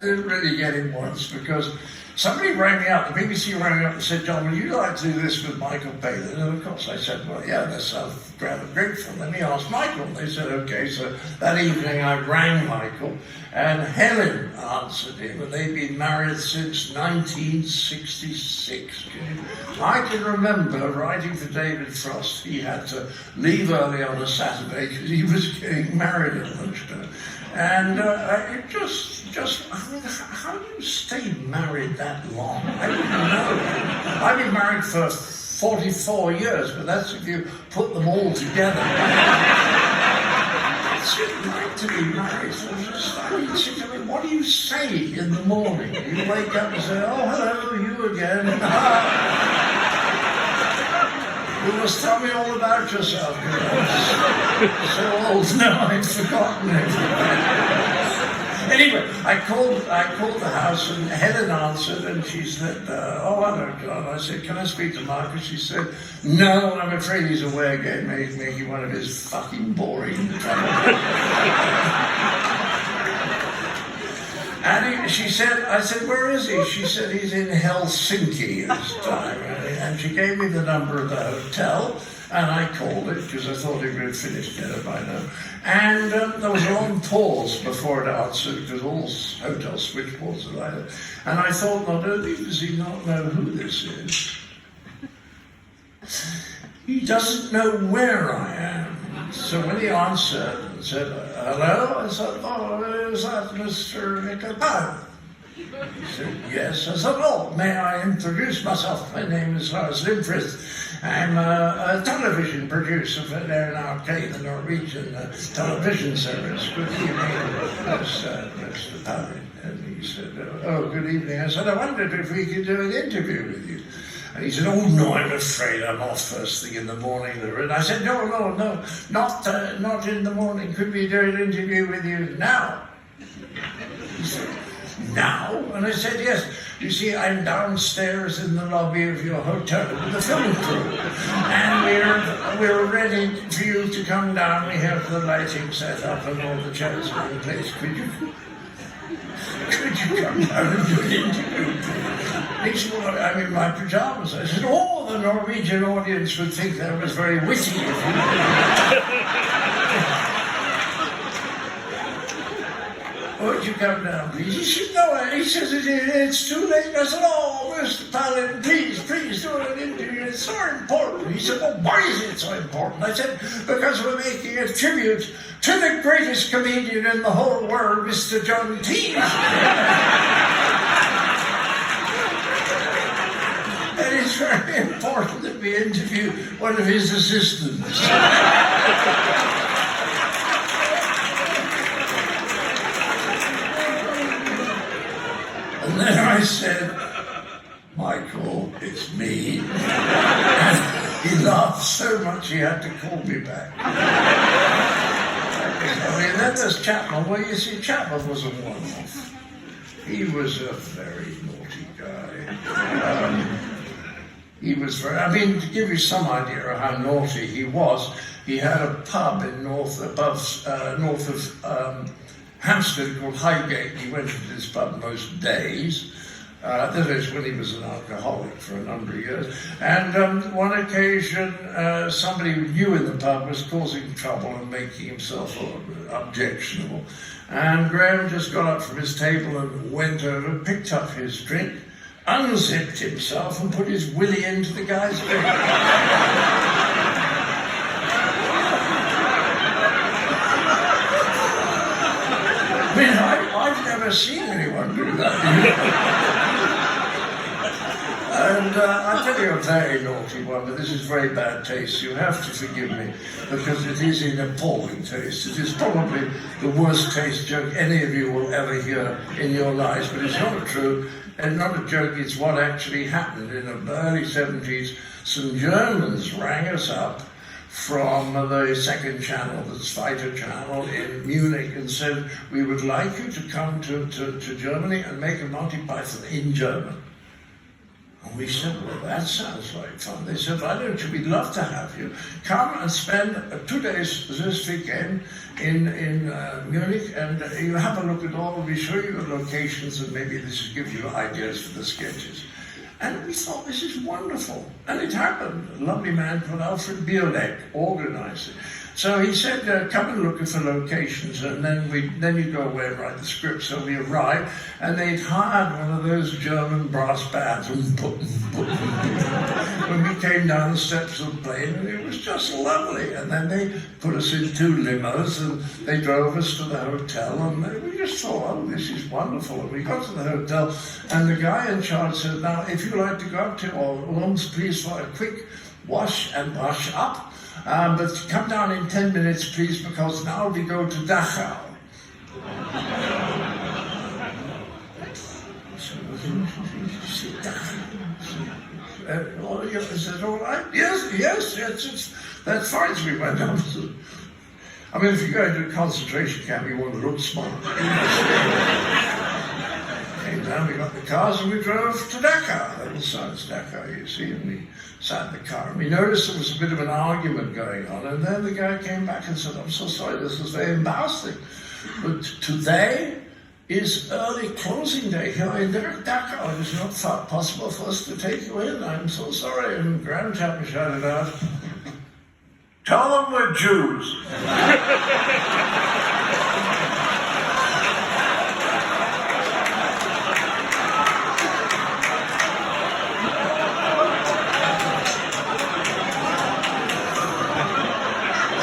I didn't really get it once because somebody rang me up, the BBC rang me up and said, John, would you like to do this with Michael Palin? And of course I said, well, yeah, that sounds rather grateful. Let me ask Michael. And they said, okay. So that evening I rang Michael and Helen answered him, and they'd been married since 1966. I can remember writing to David Frost, he had to leave early on a Saturday because he was getting married at lunchtime. And it just, I mean, how do you stay married that long? I don't know. I've been married for 44 years, but that's if you put them all together. It's just like to be married. So I mean, what do you say in the morning? You wake up and say, oh, hello, you again. You must tell me all about yourself. I'm so old now, I've forgotten everything. Anyway, I called the house and Helen answered and she said, oh, hello, John. I said, can I speak to Mark? And she said, no, I'm afraid he's away again, making one of his fucking boring And she said, I said, where is he? She said, he's in Helsinki this time. And she gave me the number of the hotel, and I called it because I thought he would have finished dinner by now. And there was a long pause before it answered because all hotel switchboards are like that. And I thought, not only does he not know who this is, he doesn't know where I am. So when he answered and said, hello, I said, oh, is that Mr. Nicolaou? He said, yes. I said, oh, may I introduce myself? My name is Lars Lindqvist. I'm a television producer for NRK, the Norwegian television service. Good evening, Mr. Palin. And he said, oh, good evening. I said, I wondered if we could do an interview with you. And he said, oh, no, I'm afraid I'm off first thing in the morning. And I said, no, not in the morning. Could we do an interview with you now? He said, now? And I said, yes. You see, I'm downstairs in the lobby of your hotel with the film crew. And we're ready for you to come down. We have the lighting set up and all the chairs are in place. Could you come down and do an interview? He said, well, I'm in my pajamas. I said, oh, the Norwegian audience would think that was very witty of you. Would you come down, please? He said, no. He says, it's too late. I said, oh, Mr. Palin, please do an interview. It's so important. He said, well, why is it so important? I said, because we're making a tribute to the greatest comedian in the whole world, Mr. John Cleese. And it's very important that we interview one of his assistants. And then I said, Michael, it's me. And he laughed so much he had to call me back. I mean, then there's Chapman. Well, you see, Chapman was a one-off. He was a very naughty guy. He was very, I mean, to give you some idea of how naughty he was, he had a pub in north of Hampstead called Highgate. He went to this pub most days. That is when he was an alcoholic for a number of years. And one occasion, somebody who knew in the pub was causing trouble and making himself objectionable. And Graham just got up from his table and went over, picked up his drink, unzipped himself and put his willy into the guy's drink. I mean, I've never seen anyone do that. And I'll tell you a very naughty one, but this is very bad taste. You have to forgive me, because it is an appalling taste. It is probably the worst taste joke any of you will ever hear in your lives, but it's not true. And not a joke, it's what actually happened. In the early 70s, some Germans rang us up from the second channel, the Fighter channel in Munich, and said, we would like you to come to Germany and make a Monty Python in German. And we said, well, that sounds like fun. They said, why don't you, we'd love to have you. Come and spend 2 days this weekend in Munich, and you have a look at all, we show you the locations, and maybe this will give you ideas for the sketches. And we thought, this is wonderful. And it happened. A lovely man called Alfred Biolek organized it. So he said, come and look for locations, and then you go away and write the script. So we arrived, and they'd hired one of those German brass bands. When we came down the steps of the plane, and it was just lovely. And then they put us in 2 limos, and they drove us to the hotel, and we just thought, oh, this is wonderful. And we got to the hotel, and the guy in charge said, now, if you like to go up to our rooms, please, for a quick wash and brush up. But come down in 10 minutes, please, because now we go to Dachau. Is it all right? Yes, that's fine. So we went down. I mean, if you go to a concentration camp, you want to look smart. Came down, we got the cars, and we drove to Dachau. That was Dachau, you see, and we sat in the car. And we noticed there was a bit of an argument going on, and then the guy came back and said, I'm so sorry, this is very embarrassing, but today is early closing day here in Dachau. It is not possible for us to take you in. I'm so sorry. And Grand Chapel shouted out, tell them we're Jews.